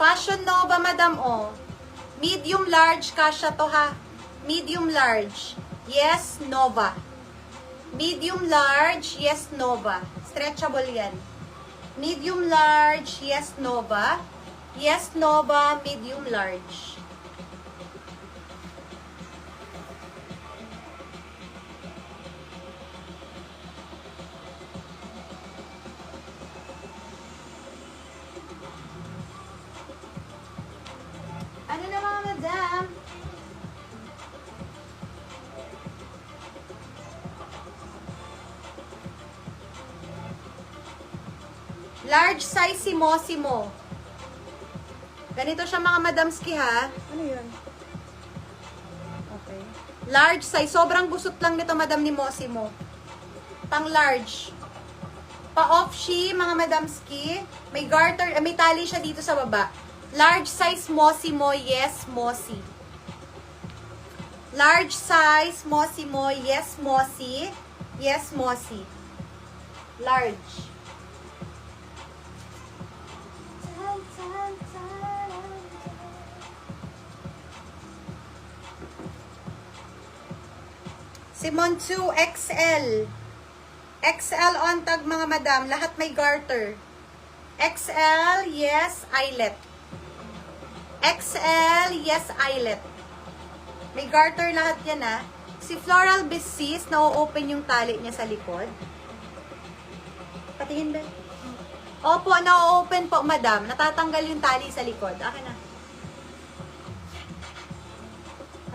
Fashion Nova, madam, oh. Medium large, kasya to ha. Medium large. Yes, Nova. Medium large, yes, Nova. Stretchable yan. Medium large, yes, Nova. Yes, Nova, medium large. Ano na mga madam? Large size si Mosimo. Ganito siya mga madamski ha. Ano yun? Okay. Large size. Sobrang gusot lang nito madam ni Mosimo. Pang large. Pa-off she mga madamski. May garter, may tali siya dito sa baba. Large size Mosimo, yes, Mosi. Large size Mosimo, yes, Mosi. Yes, Mosi. Large. Simon 2 XL. XL on tag mga madam. Lahat may garter. XL, yes, eyelet. XL, yes, eyelet. May garter lahat yan ha. Si Floral Bissis, na-open yung tali niya sa likod. Patingin ba? Opo, na-open po madam. Natatanggal yung tali sa likod. Akin na.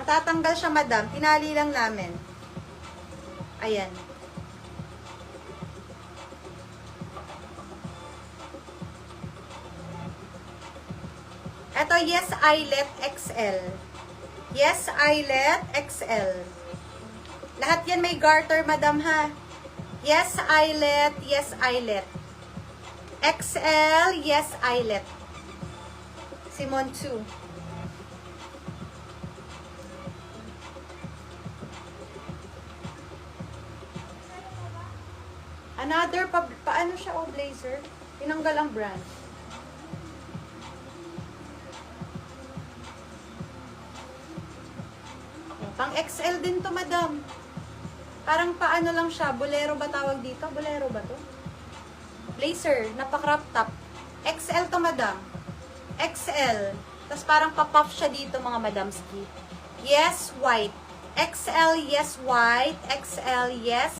Natatanggal siya madam. Tinali lang namin. Ayan. Ito, yes, eyelet XL. Yes, eyelet XL. Lahat yan may garter, madam, ha? Yes, eyelet. Yes, eyelet. XL, yes, eyelet. Simon 2. Another, paano siya, oh, blazer? Tinanggal ang brand. Pang XL din to, madam. Parang paano lang siya, bolero ba tawag dito? Bolero ba to? Blazer, napa-crop top. XL to, madam. XL. Tapos parang pa-puff siya dito, mga madamski. Yes, white. XL, yes, white. XL, yes.